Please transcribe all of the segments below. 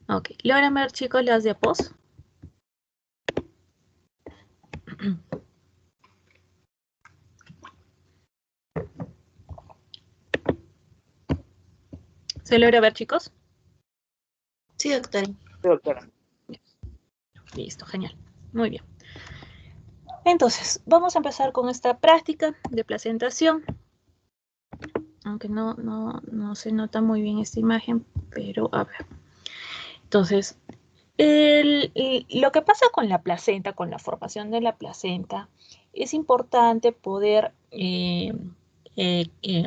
Ok, ¿logran ver, chicos, las diapos? ¿Se logra ver, chicos? Sí, doctora. Sí, doctora. Listo, genial. Muy bien. Entonces, vamos a empezar con esta práctica de placentación. Aunque no se nota muy bien esta imagen, pero a ver. Entonces, lo que pasa con la placenta, con la formación de la placenta, es importante poder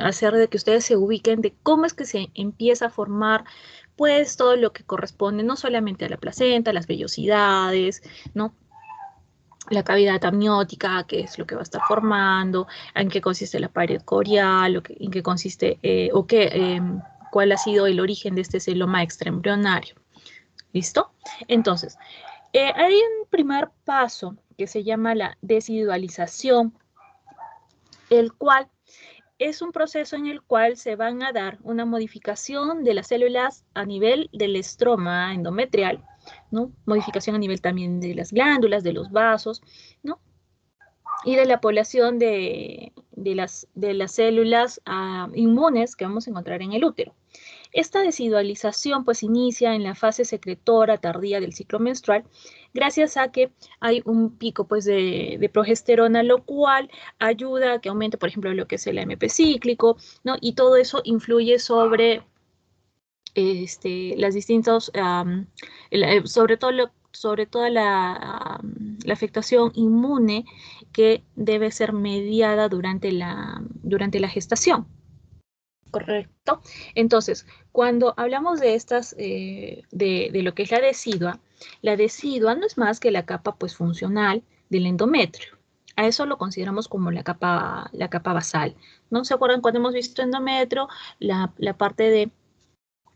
hacer de que ustedes se ubiquen de cómo es que se empieza a formar pues todo lo que corresponde no solamente a la placenta, las vellosidades, ¿no? La cavidad amniótica, que es lo que va a estar formando, en qué consiste la pared corial, en qué consiste cuál ha sido el origen de este celoma extraembrionario. ¿Listo? Entonces, hay un primer paso que se llama la desidualización, el cual es un proceso en el cual se van a dar una modificación de las células a nivel del estroma endometrial, ¿no? Modificación a nivel también de las glándulas, de los vasos, ¿no? Y de la población de las células inmunes que vamos a encontrar en el útero. Esta desidualización pues inicia en la fase secretora tardía del ciclo menstrual, gracias a que hay un pico pues de progesterona, lo cual ayuda a que aumente, por ejemplo, lo que es el AMP cíclico, ¿no? Y todo eso influye sobre las distintas, sobre toda la afectación inmune que debe ser mediada durante la gestación. Correcto. Entonces, cuando hablamos de estas, de lo que es la decidua no es más que la capa pues funcional del endometrio. A eso lo consideramos como la capa basal. ¿No se acuerdan cuando hemos visto endometrio? La parte de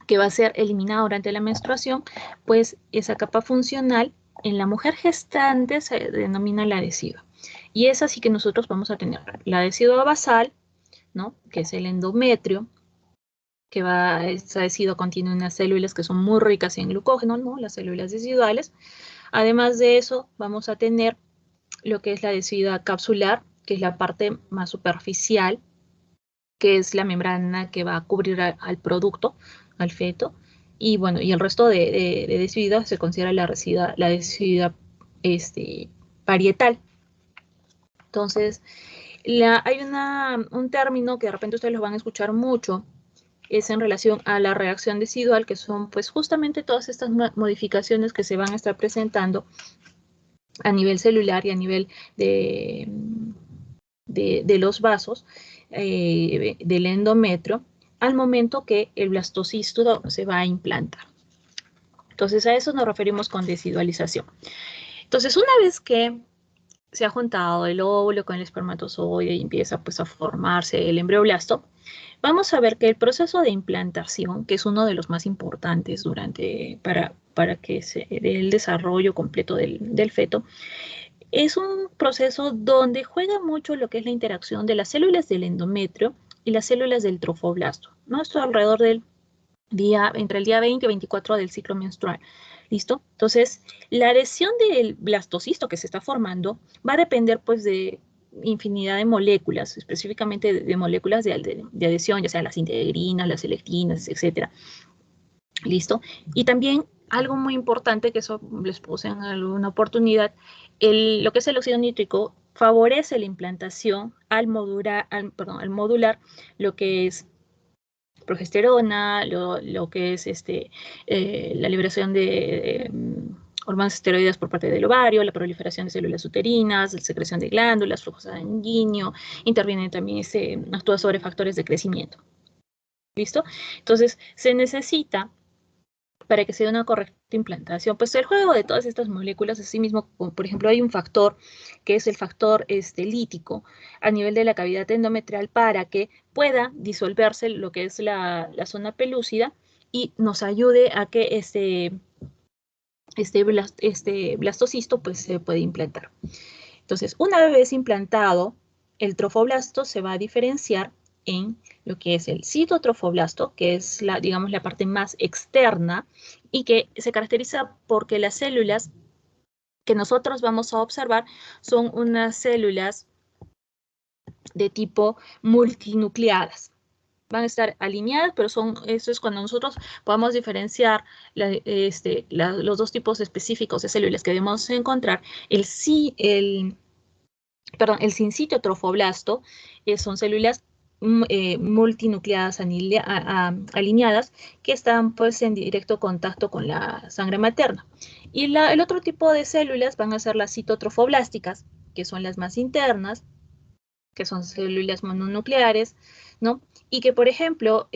que va a ser eliminada durante la menstruación, pues esa capa funcional en la mujer gestante se denomina la decidua. Y es así que nosotros vamos a tener la decidua basal, ¿no? Que es el endometrio, que esa decidua contiene unas células que son muy ricas en glucógeno, ¿no? Las células deciduales. Además de eso, vamos a tener lo que es la decidua capsular, que es la parte más superficial, que es la membrana que va a cubrir al producto, al feto. Y bueno, y el resto de deciduas se considera la decidua parietal. Entonces, hay un término que de repente ustedes lo van a escuchar mucho, es en relación a la reacción decidual, que son pues justamente todas estas modificaciones que se van a estar presentando a nivel celular y a nivel de los vasos del endometrio al momento que el blastocisto se va a implantar. Entonces a eso nos referimos con decidualización. Entonces una vez que se ha juntado el óvulo con el espermatozoide y empieza pues a formarse el embrioblasto, vamos a ver que el proceso de implantación, que es uno de los más importantes para que se dé el desarrollo completo del feto, es un proceso donde juega mucho lo que es la interacción de las células del endometrio y las células del trofoblasto, ¿no? Esto alrededor entre el día 20 y 24 del ciclo menstrual. ¿Listo? Entonces, la adhesión del blastocisto que se está formando va a depender pues de infinidad de moléculas, específicamente de moléculas de adhesión, ya sean las integrinas, las selectinas, etc. ¿Listo? Y también algo muy importante, que eso les puse en alguna oportunidad, lo que es el óxido nítrico favorece la implantación al modular lo que es progesterona, lo que es la liberación de hormonas esteroides por parte del ovario, la proliferación de células uterinas, la secreción de glándulas, flujo sanguíneo, intervienen también, actúa sobre factores de crecimiento. ¿Listo? Entonces, se necesita, para que se dé una correcta implantación, pues el juego de todas estas moléculas, así mismo, por ejemplo, hay un factor que es el factor lítico a nivel de la cavidad endometrial para que pueda disolverse lo que es la zona pelúcida y nos ayude a que este blastocisto pues se puede implantar. Entonces, una vez implantado, el trofoblasto se va a diferenciar en lo que es el citotrofoblasto, que es digamos, la parte más externa y que se caracteriza porque las células que nosotros vamos a observar son unas células de tipo multinucleadas. Van a estar alineadas, pero eso es cuando nosotros podamos diferenciar los dos tipos específicos de células que debemos encontrar. El sincitio trofoblasto son células multinucleadas alineadas que están pues en directo contacto con la sangre materna. Y el otro tipo de células van a ser las citotrofoblásticas, que son las más internas, que son células mononucleares, ¿no? Y que, por ejemplo,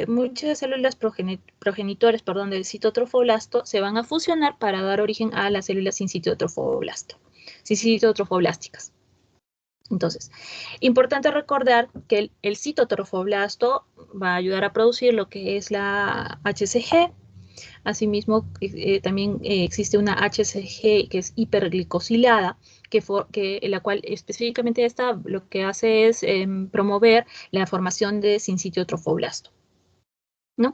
muchas células progenitores, del citotrofoblasto se van a fusionar para dar origen a las células sincitotrofoblásticas. Entonces, importante recordar que el citotrofoblasto va a ayudar a producir lo que es la HCG. Asimismo, también existe una HCG que es hiperglicosilada, la cual específicamente lo que hace es promover la formación de sincitio trofoblasto, ¿no?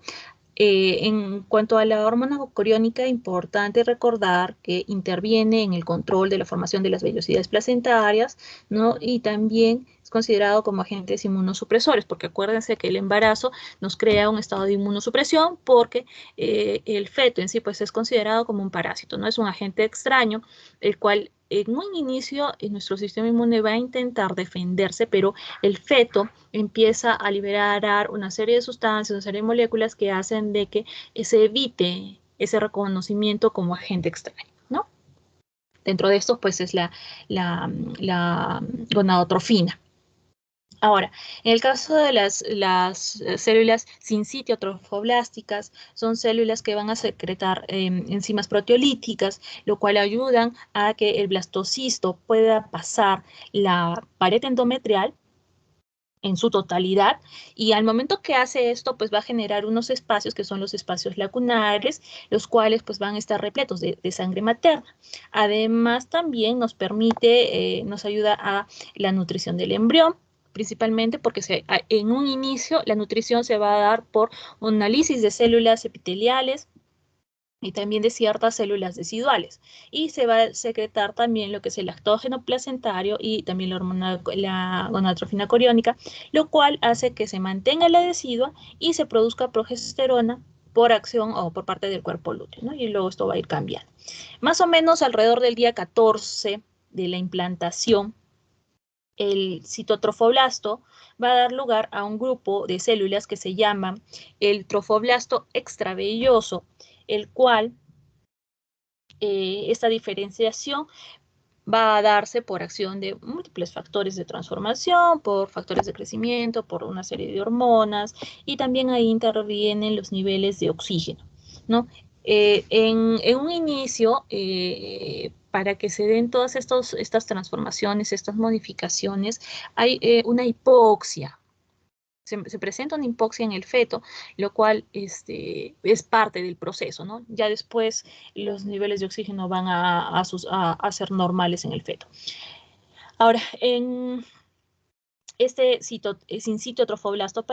En cuanto a la hormona coriónica, importante recordar que interviene en el control de la formación de las vellosidades placentarias, ¿no? Y también es considerado como agentes inmunosupresores, porque acuérdense que el embarazo nos crea un estado de inmunosupresión porque el feto en sí pues, es considerado como un parásito, ¿no? Es un agente extraño, el cual en un inicio nuestro sistema inmune va a intentar defenderse, pero el feto empieza a liberar una serie de sustancias, una serie de moléculas que hacen de que se evite ese reconocimiento como agente extraño, ¿no? Dentro de estos, pues, es la gonadotrofina. Ahora, en el caso de las células sincitiotrofoblásticas, son células que van a secretar enzimas proteolíticas, lo cual ayudan a que el blastocisto pueda pasar la pared endometrial en su totalidad, y al momento que hace esto, pues va a generar unos espacios que son los espacios lacunares, los cuales pues van a estar repletos de sangre materna. Además, también nos permite, nos ayuda a la nutrición del embrión, principalmente porque en un inicio la nutrición se va a dar por un análisis de células epiteliales y también de ciertas células residuales. Y se va a secretar también lo que es el lactógeno placentario y también la gonadotrofina coriónica, lo cual hace que se mantenga la decidua y se produzca progesterona por acción o por parte del cuerpo lúteo, ¿no? Y luego esto va a ir cambiando. Más o menos alrededor del día 14 de la implantación, el citotrofoblasto va a dar lugar a un grupo de células que se llaman el trofoblasto extravelloso, el cual esta diferenciación va a darse por acción de múltiples factores de transformación, por factores de crecimiento, por una serie de hormonas, y también ahí intervienen los niveles de oxígeno, ¿no? En un inicio, para que se den todas estas transformaciones, estas modificaciones, hay una hipoxia. Se presenta una hipoxia en el feto, lo cual es parte del proceso, ¿no? Ya después los niveles de oxígeno van a ser normales en el feto. Ahora, en este sincitio trofoblasto,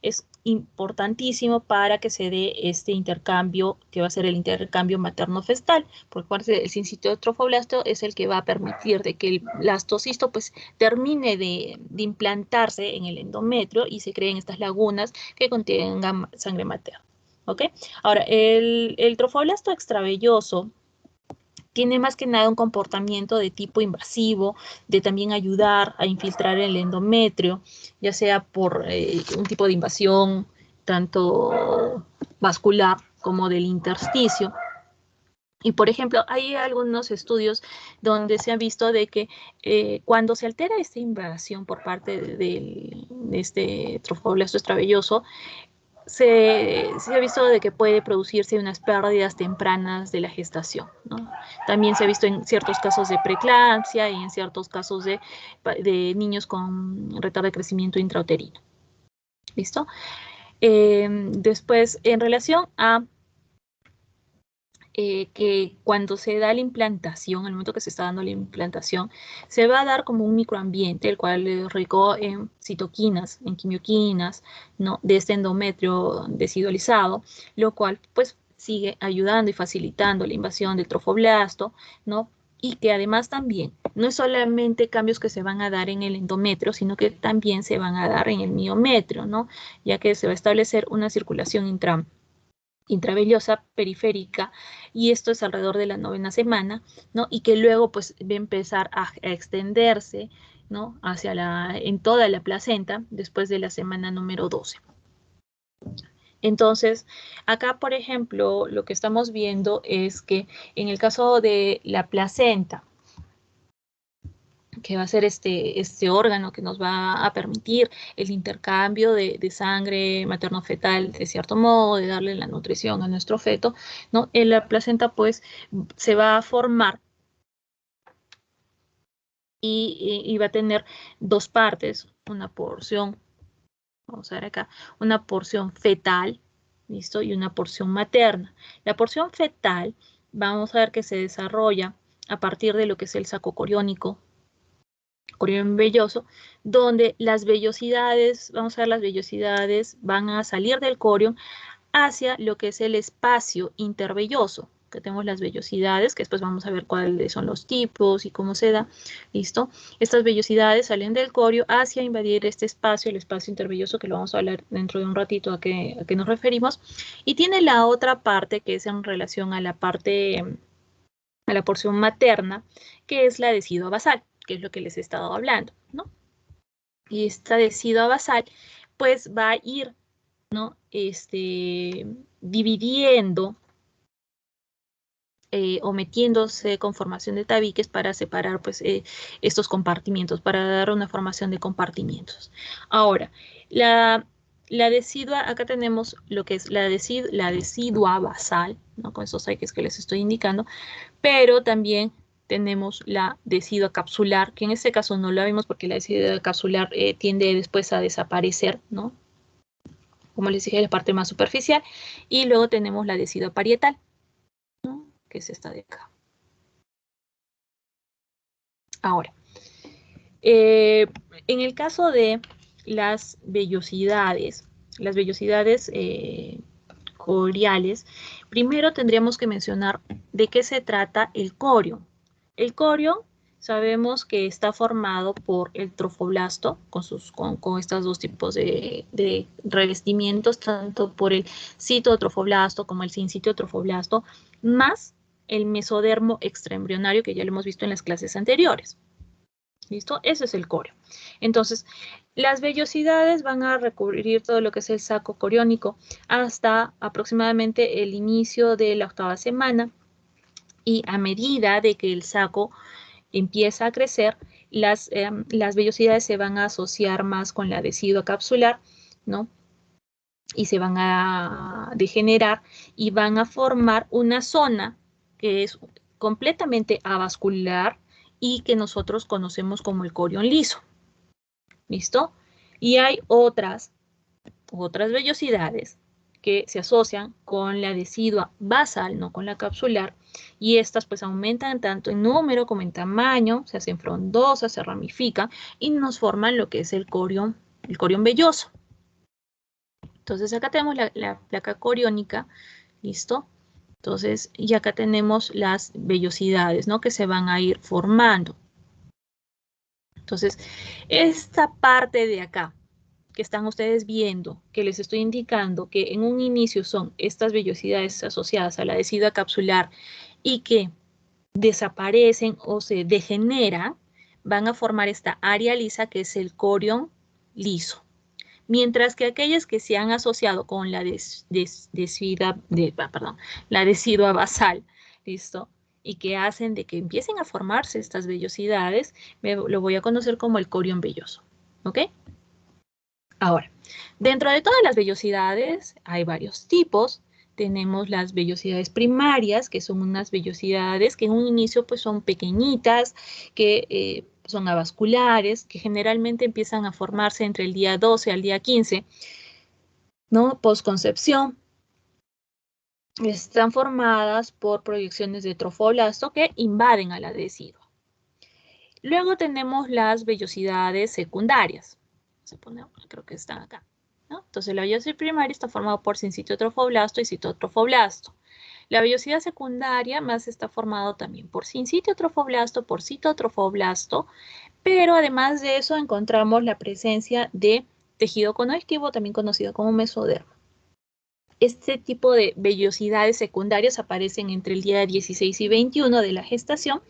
es importantísimo para que se dé este intercambio, que va a ser el intercambio materno-festal, porque el sincitio trofoblasto es el que va a permitir de que el blastocisto pues termine de implantarse en el endometrio y se creen estas lagunas que contengan sangre materna. ¿Ok? Ahora, el trofoblasto extravelloso tiene más que nada un comportamiento de tipo invasivo, de también ayudar a infiltrar el endometrio, ya sea por un tipo de invasión tanto vascular como del intersticio. Y, por ejemplo, hay algunos estudios donde se ha visto de que cuando se altera esta invasión por parte de este trofoblasto extravelloso, se ha visto de que puede producirse unas pérdidas tempranas de la gestación, ¿no? También se ha visto en ciertos casos de preeclampsia y en ciertos casos de niños con retardo de crecimiento intrauterino. ¿Listo? Después, en relación a que cuando se da la implantación, al momento que se está dando la implantación, se va a dar como un microambiente, el cual es rico en citoquinas, en quimioquinas, ¿no? De este endometrio desidualizado, lo cual pues sigue ayudando y facilitando la invasión del trofoblasto, ¿no? Y que además también no es solamente cambios que se van a dar en el endometrio, sino que también se van a dar en el miometrio, ¿no? Ya que se va a establecer una circulación intravenosa periférica, y esto es alrededor de la 9ª semana, ¿no? Y que luego pues va a empezar a extenderse, ¿no? En toda la placenta después de la semana número 12. Entonces, acá, por ejemplo, lo que estamos viendo es que en el caso de la placenta, que va a ser este órgano que nos va a permitir el intercambio de sangre materno-fetal, de cierto modo, de darle la nutrición a nuestro feto, ¿no? En la placenta, pues, se va a formar y va a tener dos partes, una porción, vamos a ver acá, una porción fetal, ¿listo? Y una porción materna. La porción fetal, vamos a ver que se desarrolla a partir de lo que es el saco coriónico, corión velloso, donde las vellosidades, vamos a ver, las vellosidades van a salir del corión hacia lo que es el espacio intervelloso, que tenemos las vellosidades, que después vamos a ver cuáles son los tipos y cómo se da, ¿listo? Estas vellosidades salen del corio hacia invadir este espacio, el espacio intervelloso, que lo vamos a hablar dentro de un ratito a qué nos referimos, y tiene la otra parte que es en relación a la parte, a la porción materna, que es la decidua basal, que es lo que les he estado hablando, ¿no? Y esta decidua basal, pues va a ir, ¿no? Dividiendo o metiéndose con formación de tabiques para separar, pues, estos compartimientos, para dar una formación de compartimientos. Ahora, la decidua, acá tenemos lo que es la decidua basal, ¿no? Con esos tabiques que les estoy indicando, pero también tenemos la decidua capsular, que en este caso no la vemos porque la decidua capsular tiende después a desaparecer, ¿no? Como les dije, la parte más superficial. Y luego tenemos la decidua parietal, ¿no? Que es esta de acá. Ahora, en el caso de las vellosidades coriales, primero tendríamos que mencionar de qué se trata el corio. El corio sabemos que está formado por el trofoblasto, con estos dos tipos de revestimientos, tanto por el citotrofoblasto como el sincitiotrofoblasto, más el mesodermo extraembrionario, que ya lo hemos visto en las clases anteriores. ¿Listo? Ese es el corio. Entonces, las vellosidades van a recubrir todo lo que es el saco coriónico hasta aproximadamente el inicio de la 8ª semana, y a medida de que el saco empieza a crecer, las vellosidades se van a asociar más con la decidua capsular, ¿no? Y se van a degenerar y van a formar una zona que es completamente avascular y que nosotros conocemos como el corión liso. ¿Listo? Y hay otras vellosidades que se asocian con la decidua basal, no con la capsular, y estas pues aumentan tanto en número como en tamaño, se hacen frondosas, se ramifican y nos forman lo que es el corión velloso. Entonces acá tenemos la placa coriónica, ¿listo? Entonces, y acá tenemos las vellosidades, ¿no? Que se van a ir formando. Entonces, esta parte de acá que están ustedes viendo, que les estoy indicando que en un inicio son estas vellosidades asociadas a la decidua capsular y que desaparecen o se degeneran, van a formar esta área lisa que es el corión liso. Mientras que aquellas que se han asociado con la la decidua basal, ¿listo? Y que hacen de que empiecen a formarse estas vellosidades, lo voy a conocer como el corión velloso, ¿ok? Ahora, dentro de todas las vellosidades hay varios tipos. Tenemos las vellosidades primarias, que son unas vellosidades que en un inicio pues son pequeñitas, que son avasculares, que generalmente empiezan a formarse entre el día 12 al día 15, ¿no? Postconcepción. están formadas por proyecciones de trofoblasto que invaden a la decidua. Luego tenemos las vellosidades secundarias. Creo que están acá, ¿no? Entonces la vellosidad primaria está formada por sincitio trofoblasto y citotrofoblasto. La vellosidad secundaria más está formado también por sincitio trofoblasto, por citotrofoblasto, pero además de eso encontramos la presencia de tejido conectivo, también conocido como mesodermo. Este tipo de vellosidades secundarias aparecen entre el día 16 y 21 de la gestación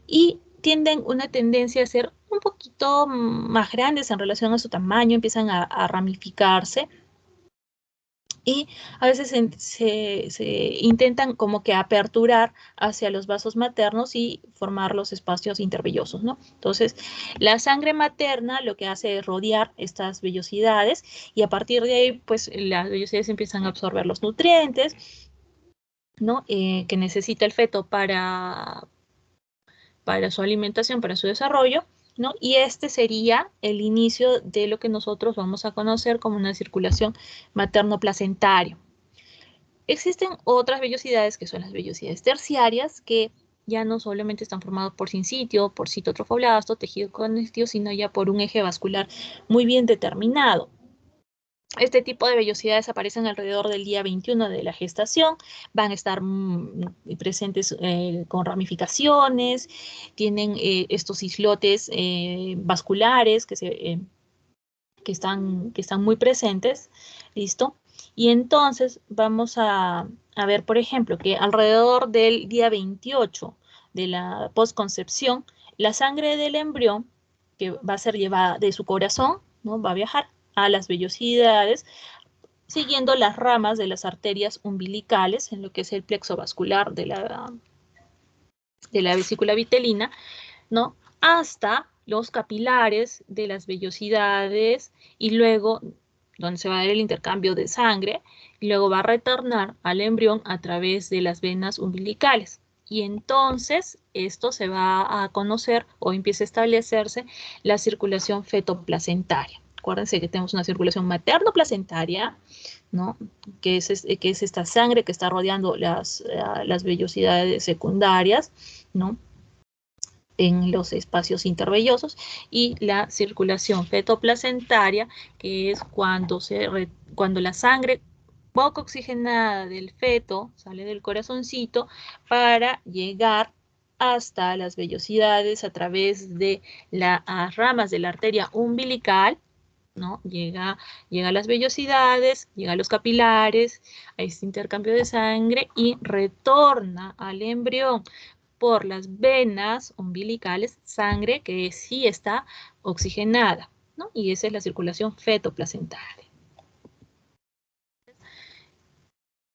y tienden una tendencia a ser un poquito más grandes en relación a su tamaño, empiezan a ramificarse y a veces se intentan como que aperturar hacia los vasos maternos y formar los espacios intervellosos, ¿no? Entonces, la sangre materna lo que hace es rodear estas vellosidades y a partir de ahí, pues, las vellosidades empiezan a absorber los nutrientes, ¿no? Que necesita el feto para su alimentación, para su desarrollo, ¿no? Y este sería el inicio de lo que nosotros vamos a conocer como una circulación materno-placentaria. Existen otras vellosidades que son las vellosidades terciarias, que ya no solamente están formadas por sincitio, por citotrofoblasto, tejido conectivo, sino ya por un eje vascular muy bien determinado. Este tipo de vellosidades aparecen alrededor del día 21 de la gestación, van a estar presentes con ramificaciones, tienen estos islotes vasculares que están muy presentes, ¿listo? Y entonces vamos a ver, por ejemplo, que alrededor del día 28 de la postconcepción, la sangre del embrión, que va a ser llevada de su corazón, ¿no? Va a viajar a las vellosidades, siguiendo las ramas de las arterias umbilicales, en lo que es el plexo vascular de la vesícula vitelina, ¿no? Hasta los capilares de las vellosidades y luego donde se va a dar el intercambio de sangre, y luego va a retornar al embrión a través de las venas umbilicales. Y entonces esto se va a conocer o empieza a establecerse la circulación fetoplacentaria. Acuérdense que tenemos una circulación materno-placentaria, ¿no? Que es esta sangre que está rodeando las vellosidades secundarias, ¿no? En los espacios intervellosos, y la circulación fetoplacentaria, que es cuando la sangre poco oxigenada del feto sale del corazoncito para llegar hasta las vellosidades a través de las ramas de la arteria umbilical, ¿no? Llega a las vellosidades, llega a los capilares, a este intercambio de sangre y retorna al embrión por las venas umbilicales, sangre que sí está oxigenada, ¿no? Y esa es la circulación fetoplacentaria.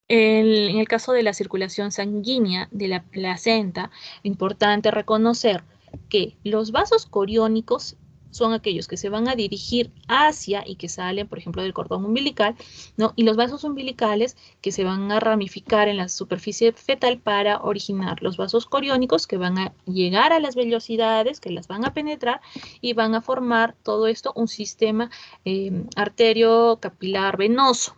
En el caso de la circulación sanguínea de la placenta, importante reconocer que los vasos coriónicos son aquellos que se van a dirigir hacia y que salen, por ejemplo, del cordón umbilical, ¿no? Y los vasos umbilicales que se van a ramificar en la superficie fetal para originar los vasos coriónicos que van a llegar a las vellosidades, que las van a penetrar y van a formar todo esto un sistema arterio capilar venoso.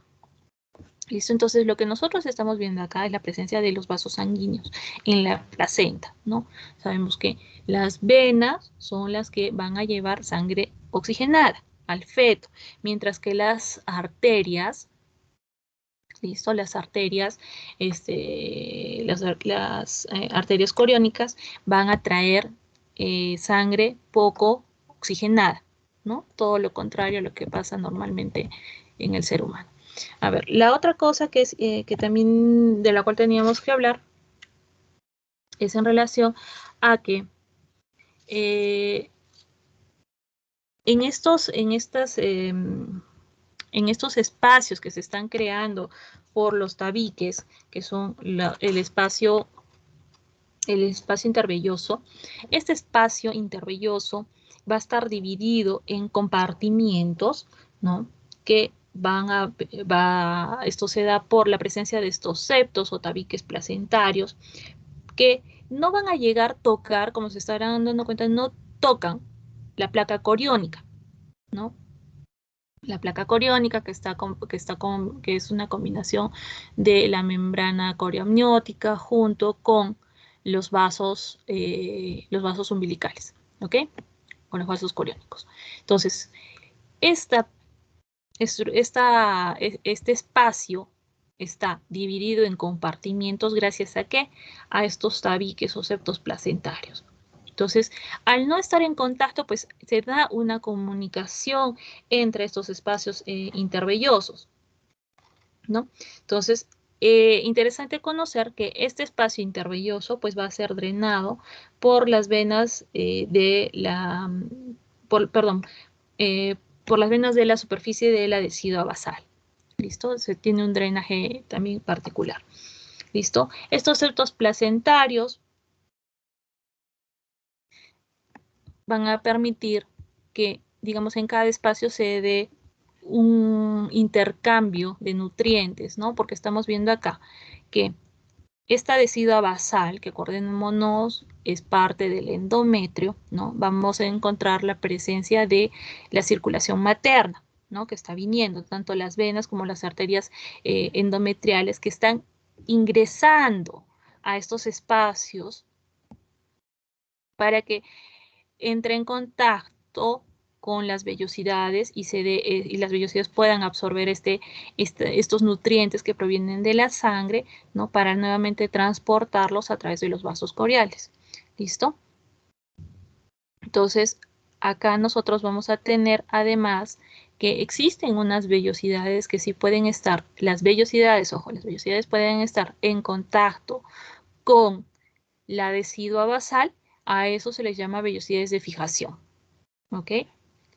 ¿Listo? Entonces, lo que nosotros estamos viendo acá es la presencia de los vasos sanguíneos en la placenta, ¿no? Sabemos que las venas son las que van a llevar sangre oxigenada al feto, mientras que las arterias, ¿listo? Las arterias, las arterias coriónicas van a traer sangre poco oxigenada, ¿no? Todo lo contrario a lo que pasa normalmente en el ser humano. A ver, la otra cosa que es que también de la cual teníamos que hablar es en relación a que en estos espacios que se están creando por los tabiques, que son el espacio intervelloso, este espacio intervelloso va a estar dividido en compartimientos, ¿no? Que esto se da por la presencia de estos septos o tabiques placentarios, que no van a llegar a tocar, como se estarán dando cuenta, no tocan la placa coriónica, ¿no? La placa coriónica, que es una combinación de la membrana coriamniótica junto con los vasos umbilicales, ¿ok? Con los vasos coriónicos. Entonces, este espacio está dividido en compartimientos gracias a ¿qué? A estos tabiques o septos placentarios. Entonces, al no estar en contacto, pues se da una comunicación entre estos espacios intervellosos, ¿no? Entonces, interesante conocer que este espacio intervelloso pues va a ser drenado por las venas por las venas de la superficie de la decidua basal. ¿Listo? Se tiene un drenaje también particular. ¿Listo? Estos septos placentarios van a permitir que, digamos, en cada espacio se dé un intercambio de nutrientes, ¿no? Porque estamos viendo acá que esta decidua basal, que acordémonos es parte del endometrio, ¿no? Vamos a encontrar la presencia de la circulación materna, ¿no? Que está viniendo, tanto las venas como las arterias endometriales que están ingresando a estos espacios para que entre en contacto con las vellosidades y las vellosidades puedan absorber estos nutrientes que provienen de la sangre, ¿no? Para nuevamente transportarlos a través de los vasos coriales. ¿Listo? Entonces, acá nosotros vamos a tener además que existen unas vellosidades que sí pueden estar, las vellosidades pueden estar en contacto con la decidua basal. A eso se les llama vellosidades de fijación, ¿ok?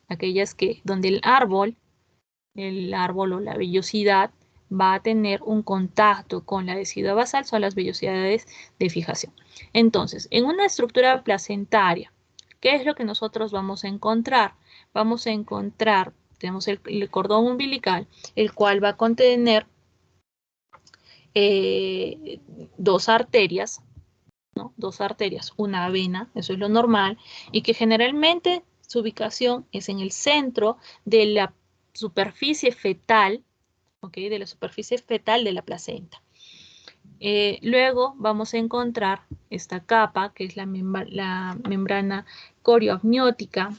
Aquellas donde el árbol o la vellosidad va a tener un contacto con la decidua basal, son las vellosidades de fijación. Entonces, en una estructura placentaria, ¿qué es lo que nosotros vamos a encontrar? Vamos a encontrar, tenemos el cordón umbilical, el cual va a contener dos arterias, ¿no? Dos arterias, una vena, eso es lo normal, y que generalmente su ubicación es en el centro de la superficie fetal, ¿ok? De la superficie fetal de la placenta. Luego vamos a encontrar esta capa, que es la membrana corioamniótica,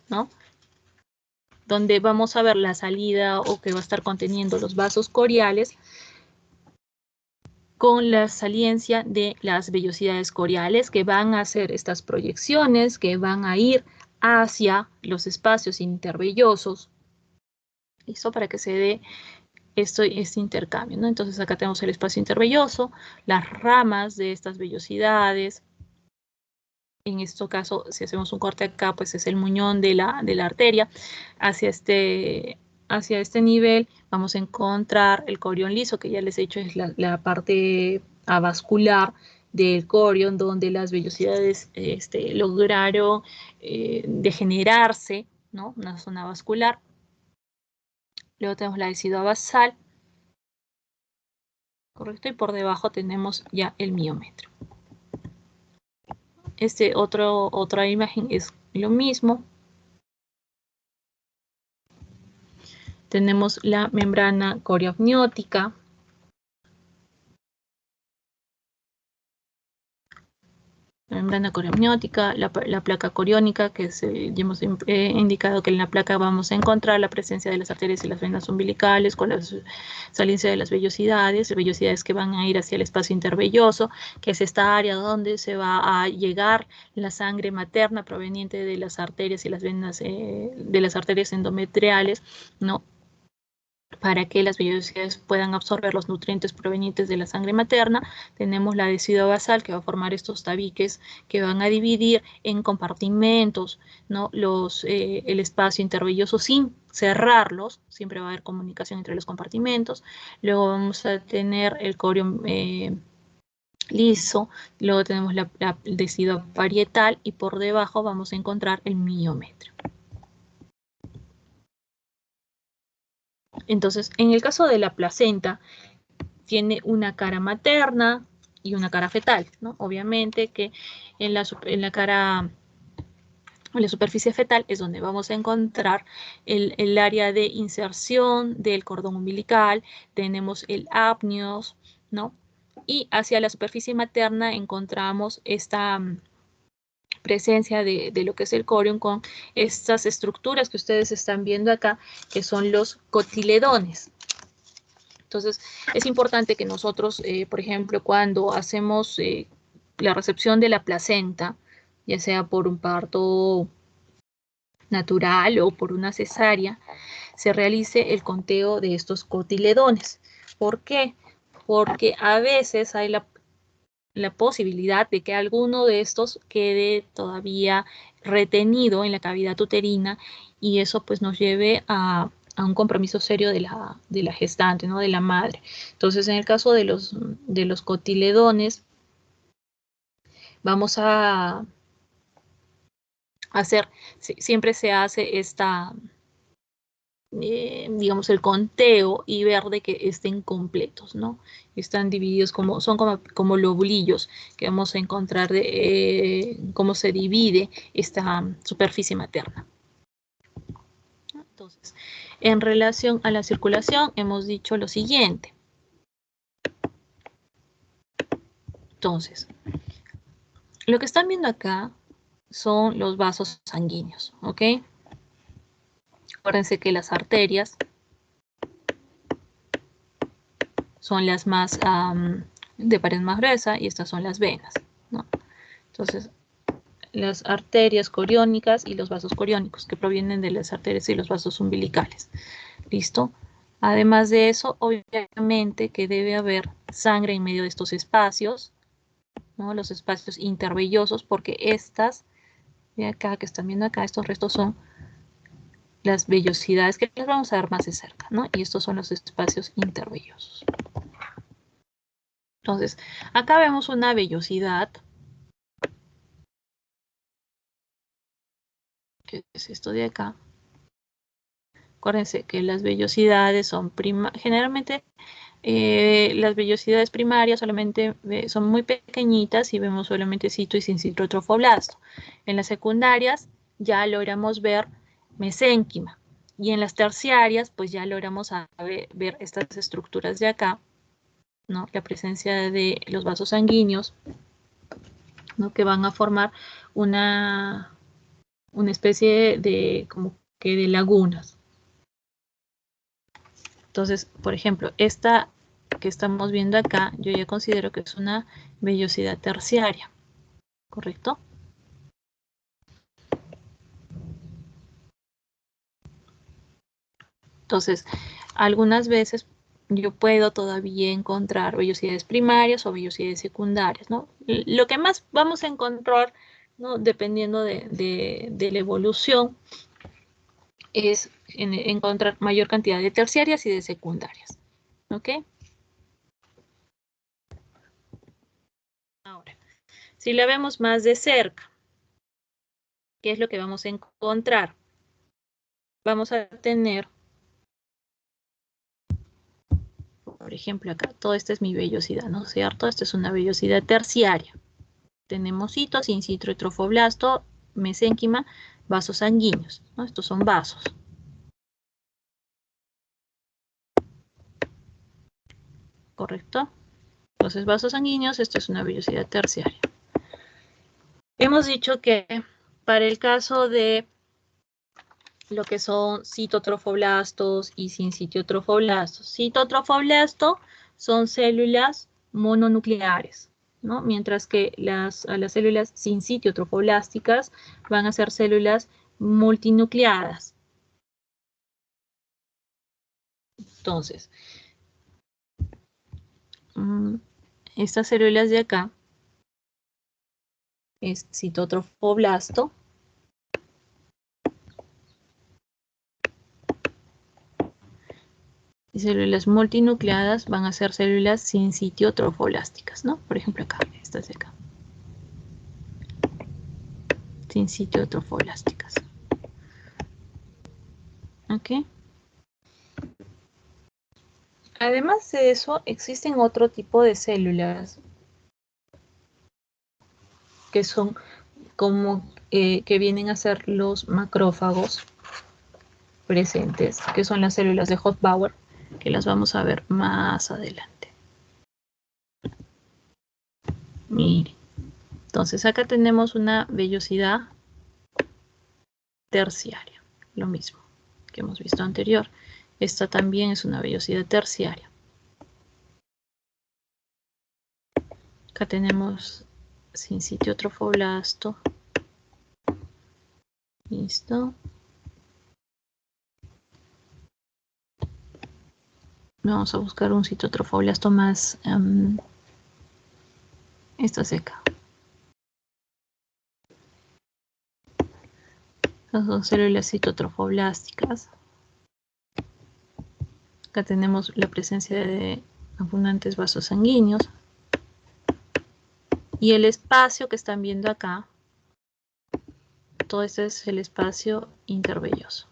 ¿no? Donde vamos a ver la salida o que va a estar conteniendo los vasos coriales con la saliencia de las vellosidades coriales que van a hacer estas proyecciones, que van a ir hacia los espacios intervellosos. ¿Listo? Para que se dé este intercambio, ¿no? Entonces acá tenemos el espacio intervelloso, las ramas de estas vellosidades. En este caso, si hacemos un corte acá, pues es el muñón de la arteria. Hacia este nivel vamos a encontrar el corión liso, que ya les he dicho es la parte avascular del corión, donde las vellosidades lograron degenerarse, ¿no? Una zona vascular. Luego tenemos la decidua basal, ¿correcto? Y por debajo tenemos ya el miometrio. Otra imagen es lo mismo. Tenemos la membrana corioamniótica. La membrana corioamniótica, la placa coriónica, que ya hemos indicado que en la placa vamos a encontrar la presencia de las arterias y las venas umbilicales con la saliencia de las vellosidades que van a ir hacia el espacio intervelloso, que es esta área donde se va a llegar la sangre materna proveniente de las arterias y las venas de las arterias endometriales, ¿no? Para que las vellosidades puedan absorber los nutrientes provenientes de la sangre materna. Tenemos la decidua basal, que va a formar estos tabiques que van a dividir en compartimentos, ¿no? El espacio intervelloso sin cerrarlos, siempre va a haber comunicación entre los compartimentos. Luego vamos a tener el corión liso, luego tenemos la decidua parietal y por debajo vamos a encontrar el miometrio. Entonces, en el caso de la placenta, tiene una cara materna y una cara fetal, ¿no? Obviamente que en la cara la superficie fetal es donde vamos a encontrar el área de inserción del cordón umbilical, tenemos el apnios, ¿no? Y hacia la superficie materna encontramos esta presencia de lo que es el corium con estas estructuras que ustedes están viendo acá, que son los cotiledones. Entonces, es importante que nosotros, por ejemplo, cuando hacemos la recepción de la placenta, ya sea por un parto natural o por una cesárea, se realice el conteo de estos cotiledones. ¿Por qué? Porque a veces hay la posibilidad de que alguno de estos quede todavía retenido en la cavidad uterina y eso pues nos lleve a un compromiso serio de la gestante, ¿no? De la madre. Entonces, en el caso de los cotiledones, vamos a hacer, siempre se hace esta, digamos, el conteo y ver de que estén completos, ¿no? Están divididos son como lobulillos que vamos a encontrar de cómo se divide esta superficie materna. Entonces, en relación a la circulación, hemos dicho lo siguiente. Entonces, lo que están viendo acá son los vasos sanguíneos, ¿ok? Acuérdense que las arterias son las más de pared más gruesa y estas son las venas, ¿no? Entonces, las arterias coriónicas y los vasos coriónicos que provienen de las arterias y los vasos umbilicales. ¿Listo? Además de eso, obviamente que debe haber sangre en medio de estos espacios, ¿no? Los espacios intervellosos, porque estas de acá que están viendo acá, estos restos son las vellosidades que les vamos a ver más de cerca, ¿no? Y estos son los espacios intervellosos. Entonces, acá vemos una vellosidad, que es esto de acá. Acuérdense que las vellosidades son generalmente las vellosidades primarias solamente son muy pequeñitas y vemos solamente cito y sincitro trofoblasto. En las secundarias ya logramos ver mesénquima y en las terciarias pues ya logramos ver estas estructuras de acá, ¿no? La presencia de los vasos sanguíneos, ¿no? Que van a formar una especie de como que de lagunas. Entonces, por ejemplo, esta que estamos viendo acá, yo ya considero que es una vellosidad terciaria, ¿correcto? Entonces, algunas veces yo puedo todavía encontrar vellosidades primarias o vellosidades secundarias, ¿no? Lo que más vamos a encontrar, ¿no? Dependiendo de la evolución, es encontrar mayor cantidad de terciarias y de secundarias, ¿ok? Ahora, si la vemos más de cerca, ¿qué es lo que vamos a encontrar? Vamos a tener, por ejemplo, acá, toda esta es mi vellosidad, ¿no es cierto? Esta es una vellosidad terciaria. Tenemos cito, sincitro y trofoblasto, mesénquima, vasos sanguíneos, ¿no? Estos son vasos. ¿Correcto? Entonces, vasos sanguíneos, esto es una vellosidad terciaria. Hemos dicho que para el caso de lo que son citotrofoblastos y sincitiotrofoblastos. Citotrofoblasto son células mononucleares, ¿no? Mientras que las células sincitiotrofoblásticas van a ser células multinucleadas. Entonces, estas células de acá es citotrofoblasto. Y células multinucleadas van a ser células sincitiotrofoblásticas, ¿no? Por ejemplo acá, estas de acá. Sincitiotrofoblásticas. ¿Ok? Además de eso, existen otro tipo de células que son como que vienen a ser los macrófagos presentes, que son las células de Hofbauer, que las vamos a ver más adelante. Miren, entonces acá tenemos una vellosidad terciaria, lo mismo que hemos visto anterior. Esta también es una vellosidad terciaria. Acá tenemos sincitio trofoblasto. Listo. Vamos a buscar un citotrofoblasto más. Esto es acá. Estas son células citotrofoblásticas. Acá tenemos la presencia de abundantes vasos sanguíneos. Y el espacio que están viendo acá, todo este es el espacio intervelloso.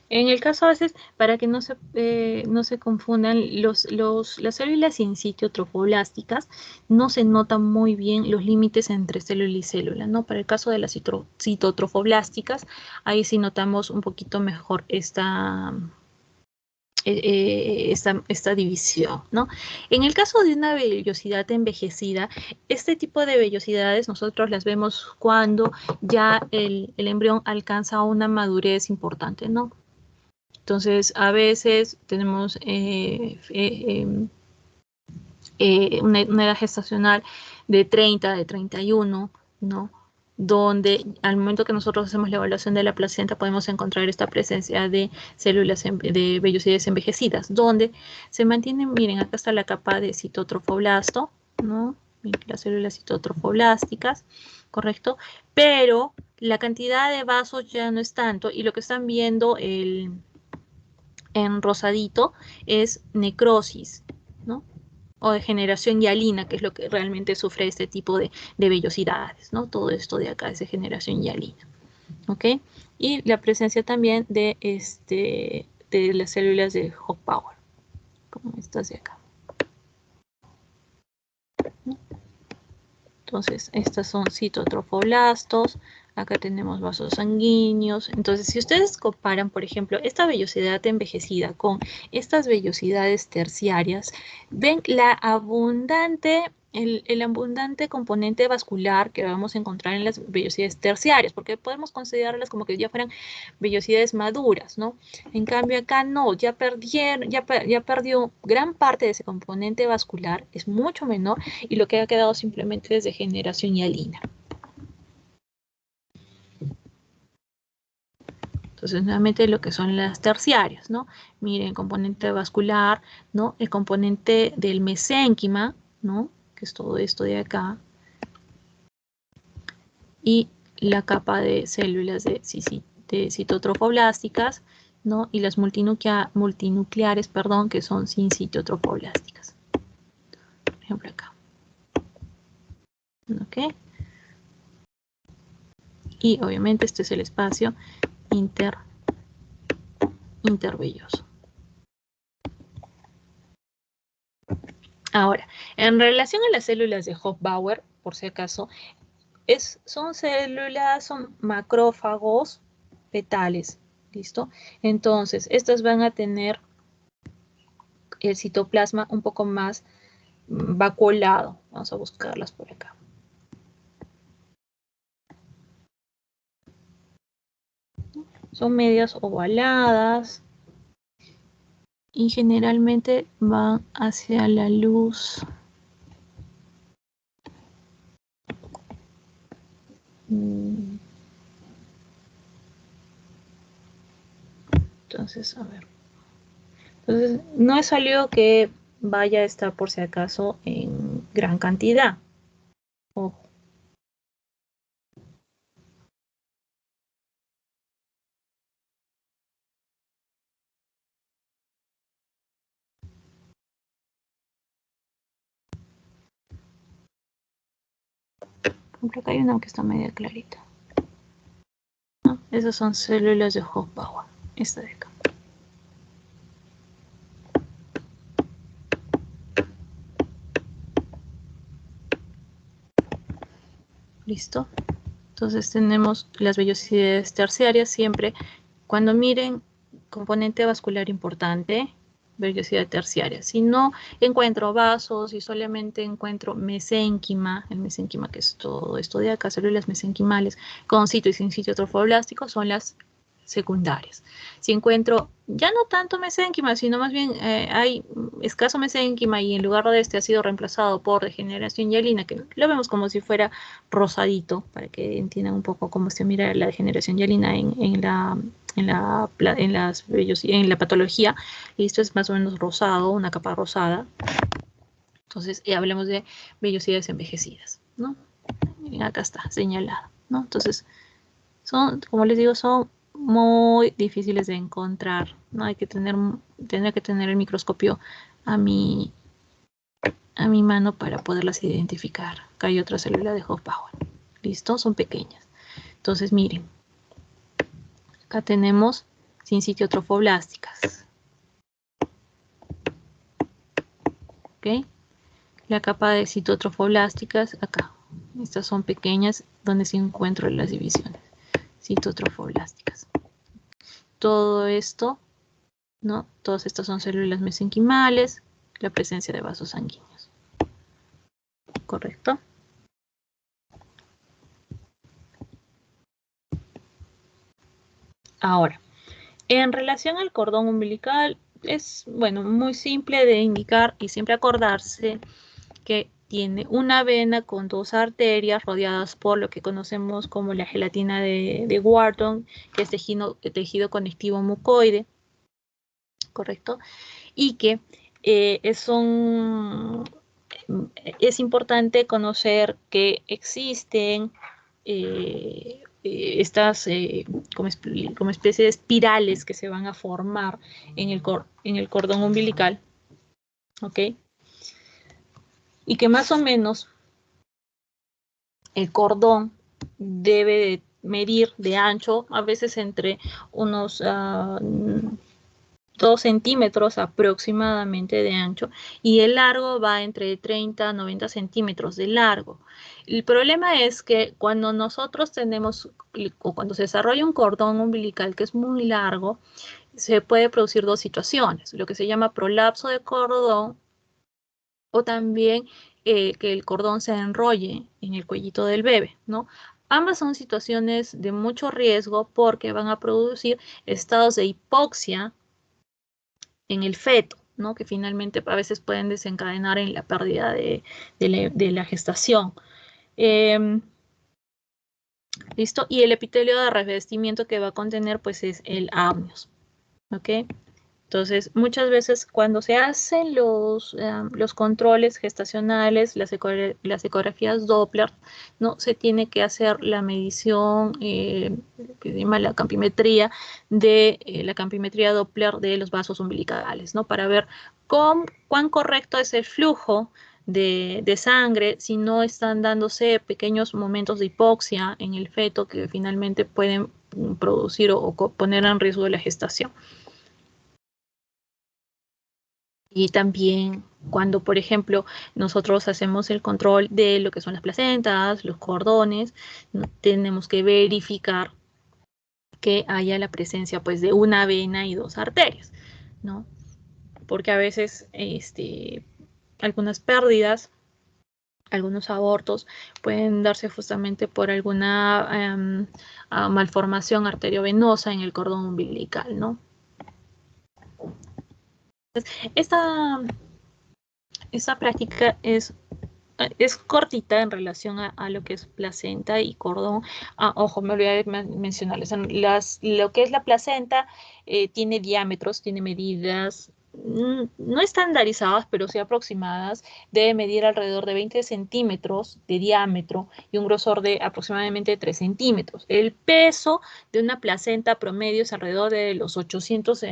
En el caso a veces, para que no se confundan, las células in situ trofoblásticas no se notan muy bien los límites entre célula y célula, ¿no? Para el caso de las citotrofoblásticas, ahí sí notamos un poquito mejor esta división, ¿no? En el caso de una vellosidad envejecida, este tipo de vellosidades nosotros las vemos cuando ya el embrión alcanza una madurez importante, ¿no? Entonces, a veces tenemos una edad gestacional de 30, de 31, ¿no? Donde al momento que nosotros hacemos la evaluación de la placenta podemos encontrar esta presencia de células de vellosidades envejecidas, donde se mantienen, miren, acá está la capa de citotrofoblasto, ¿no? Las células citotrofoblásticas, ¿correcto? Pero la cantidad de vasos ya no es tanto y lo que están viendo en rosadito es necrosis, ¿no? O degeneración hialina, que es lo que realmente sufre este tipo de vellosidades, ¿no? Todo esto de acá es degeneración hialina, ¿ok? Y la presencia también de las células de Hofbauer, como estas de acá. Entonces, estas son citotrofoblastos. Acá tenemos vasos sanguíneos. Entonces, si ustedes comparan, por ejemplo, esta vellosidad envejecida con estas vellosidades terciarias, ven la el abundante componente vascular que vamos a encontrar en las vellosidades terciarias, porque podemos considerarlas como que ya fueran vellosidades maduras, ¿no? En cambio acá no, ya perdió gran parte de ese componente vascular, es mucho menor, y lo que ha quedado simplemente es degeneración hialina. Entonces, nuevamente lo que son las terciarias, ¿no? Miren, el componente vascular, ¿no? El componente del mesénquima, ¿no? Que es todo esto de acá. Y la capa de células de citotrofoblásticas, ¿no? Y las multinucleares, perdón, que son sincitiotrofoblásticas. Por ejemplo, acá. ¿Ok? Y obviamente este es el espacio intervelloso. Ahora, en relación a las células de Hofbauer, por si acaso, son macrófagos fetales, ¿listo? Entonces, estas van a tener el citoplasma un poco más vacuolado. Vamos a buscarlas por acá. Son medias ovaladas y generalmente van hacia la luz. Entonces, a ver. Entonces, no es sólido que vaya a estar por si acaso en gran cantidad. Ojo. Por ejemplo, acá hay una que está media clarita. Esas son células de Hoffbauer. Esta de acá. ¿Listo? Entonces tenemos las vellosidades terciarias siempre. Cuando miren componente vascular importante, vellosidad terciaria. Si no encuentro vasos y solamente encuentro mesénquima, el mesénquima que es todo esto de acá, células mesenquimales con sitio y sin sitio trofoblástico, son las secundarias. Si encuentro ya no tanto mesénquima, sino más bien hay escaso mesénquima y en lugar de este ha sido reemplazado por degeneración hialina, que lo vemos como si fuera rosadito, para que entiendan un poco cómo se mira la degeneración hialina en la patología. Esto es más o menos rosado, una capa rosada. Entonces, hablemos de vellosidades envejecidas, ¿no? Miren, acá está señalado, ¿no? Entonces, son, como les digo, son muy difíciles de encontrar, ¿no? Hay que tener el microscopio a mi mano para poderlas identificar. Acá hay otra célula de Hoffbauer. ¿Listo? Son pequeñas. Entonces, miren. Acá tenemos sin sitio trofoblásticas. ¿Ok? La capa de citotrofoblásticas, acá. Estas son pequeñas donde se encuentran las divisiones citotrofoblásticas. Todo esto, ¿no? Todas estas son células mesenquimales, la presencia de vasos sanguíneos. ¿Correcto? Ahora, en relación al cordón umbilical, es, bueno, muy simple de indicar y siempre acordarse que tiene una vena con dos arterias rodeadas por lo que conocemos como la gelatina de Wharton, que es tejido conectivo mucoide, ¿correcto? Y que es importante conocer que existen estas como especie de espirales que se van a formar en el cordón umbilical, ¿ok? Y que más o menos el cordón debe de medir de ancho, a veces entre unos 2 centímetros aproximadamente de ancho, y el largo va entre 30 a 90 centímetros de largo. El problema es que cuando nosotros tenemos, o cuando se desarrolla un cordón umbilical que es muy largo, se puede producir dos situaciones, lo que se llama prolapso de cordón, o también que el cordón se enrolle en el cuellito del bebé, ¿no? Ambas son situaciones de mucho riesgo porque van a producir estados de hipoxia en el feto, ¿no? Que finalmente a veces pueden desencadenar en la pérdida de la gestación. ¿Listo? Y el epitelio de revestimiento que va a contener pues es el amnios, ¿ok? Entonces, muchas veces cuando se hacen los controles gestacionales, las ecografías Doppler, ¿no? Se tiene que hacer la medición, que se llama la campimetría, la campimetría Doppler de los vasos umbilicales, ¿no? Para ver cuán correcto es el flujo de sangre, si no están dándose pequeños momentos de hipoxia en el feto que finalmente pueden producir o poner en riesgo la gestación. Y también cuando, por ejemplo, nosotros hacemos el control de lo que son las placentas, los cordones, ¿no? Tenemos que verificar que haya la presencia pues de una vena y dos arterias, ¿no? Porque a veces algunas pérdidas, algunos abortos pueden darse justamente por alguna malformación arteriovenosa en el cordón umbilical, ¿no? Esta práctica es cortita en relación a lo que es placenta y cordón. Ojo, me olvidé de mencionarles. Lo que es la placenta tiene diámetros, tiene medidas no estandarizadas, pero sí aproximadas. Debe medir alrededor de 20 centímetros de diámetro y un grosor de aproximadamente 3 centímetros. El peso de una placenta promedio es alrededor de los 800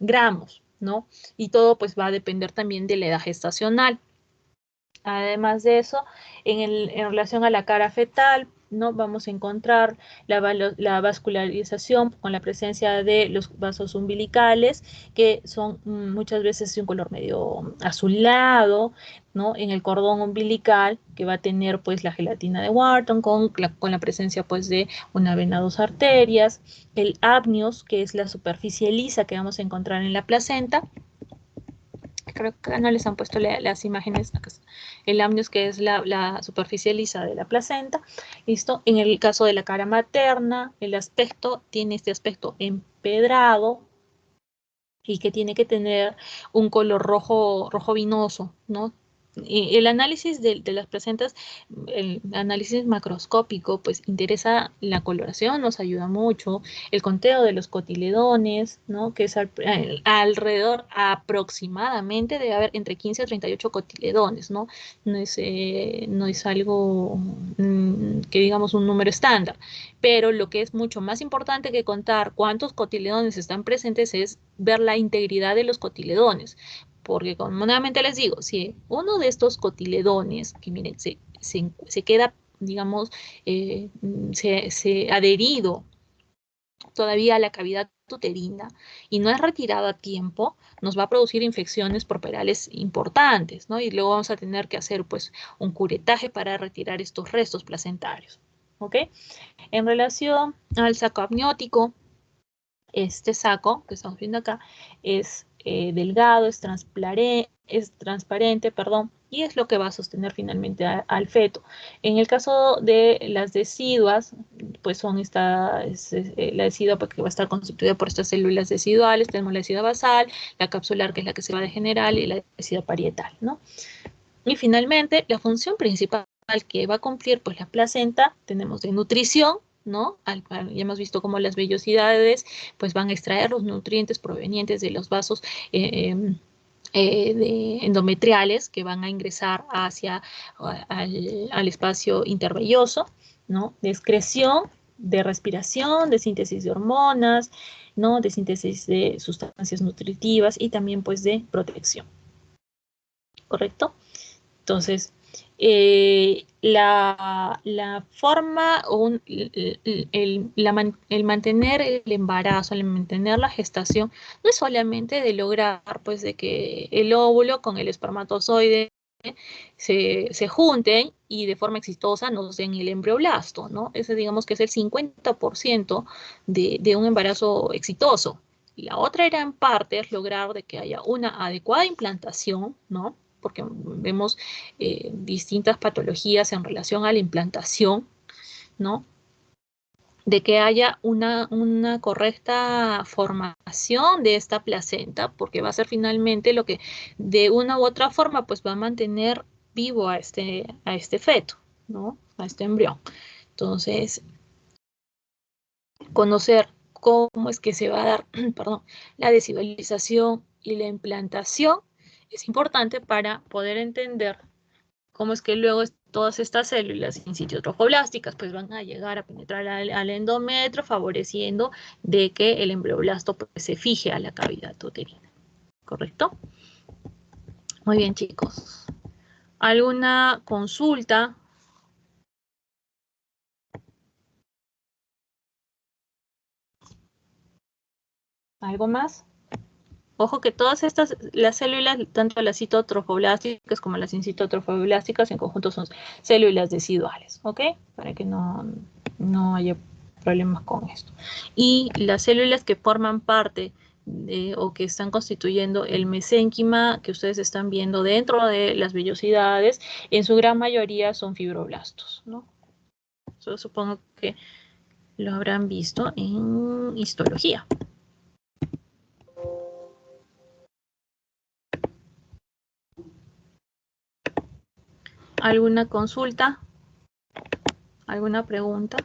gramos, ¿no? Y todo pues va a depender también de la edad gestacional. Además de eso, en relación a la cara fetal, ¿no? Vamos a encontrar la vascularización con la presencia de los vasos umbilicales, que son muchas veces de un color medio azulado, ¿no? En el cordón umbilical, que va a tener pues la gelatina de Wharton con la presencia pues de una vena, dos arterias, el amnios, que es la superficie lisa que vamos a encontrar en la placenta. Creo que no les han puesto las imágenes acá. El amnios, que es la superficie lisa de la placenta. ¿Listo? En el caso de la cara materna, el aspecto tiene este aspecto empedrado y que tiene que tener un color rojo, rojo vinoso, ¿no? Y el análisis de las placentas, el análisis macroscópico, pues interesa la coloración, nos ayuda mucho, el conteo de los cotiledones, ¿no? Que es alrededor aproximadamente debe haber entre 15 a 38 cotiledones, ¿no? No es algo que digamos un número estándar, pero lo que es mucho más importante que contar cuántos cotiledones están presentes es ver la integridad de los cotiledones. Porque, como nuevamente les digo, si uno de estos cotiledones, que miren, se queda, digamos, se adherido todavía a la cavidad uterina y no es retirado a tiempo, nos va a producir infecciones porperales importantes, ¿no? Y luego vamos a tener que hacer, pues, un curetaje para retirar estos restos placentarios, ¿ok? En relación al saco amniótico, este saco que estamos viendo acá es delgado, es transparente, perdón, y es lo que va a sostener finalmente al feto. En el caso de las deciduas, pues son la decidua porque va a estar constituida por estas células deciduales. Tenemos la decidua basal, la capsular, que es la que se va de general, y la decidua parietal, ¿no? Y finalmente, la función principal que va a cumplir pues la placenta, tenemos de nutrición, ¿no? Ya hemos visto cómo las vellosidades pues van a extraer los nutrientes provenientes de los vasos endometriales que van a ingresar al espacio intervelloso, ¿no? De excreción, de respiración, de síntesis de hormonas, ¿no? De síntesis de sustancias nutritivas y también pues de protección, ¿correcto? Entonces, la forma, el mantener el embarazo, el mantener la gestación, no es solamente de lograr, pues, de que el óvulo con el espermatozoide se junten y de forma exitosa nos den el embrioblasto, ¿no? Ese digamos que es el 50% de un embarazo exitoso. La otra era en parte es lograr de que haya una adecuada implantación, ¿no? Porque vemos distintas patologías en relación a la implantación, ¿no? De que haya una correcta formación de esta placenta, porque va a ser finalmente lo que de una u otra forma pues va a mantener vivo a este feto, ¿no? A este embrión. Entonces, conocer cómo es que se va a dar, perdón, la desvisualización y la implantación es importante para poder entender cómo es que luego todas estas células in situ trofoblásticas pues van a llegar a penetrar al endometrio, favoreciendo de que el embrioblasto pues, se fije a la cavidad uterina. ¿Correcto? Muy bien, chicos. ¿Alguna consulta? ¿Algo más? Ojo que todas las células, tanto las citotrofoblásticas como las incitotrofoblásticas, en conjunto son células deciduales, ¿ok? Para que no haya problemas con esto. Y las células que forman parte o que están constituyendo el mesénquima que ustedes están viendo dentro de las vellosidades, en su gran mayoría son fibroblastos, ¿no? Eso supongo que lo habrán visto en histología. ¿Alguna consulta? ¿Alguna pregunta?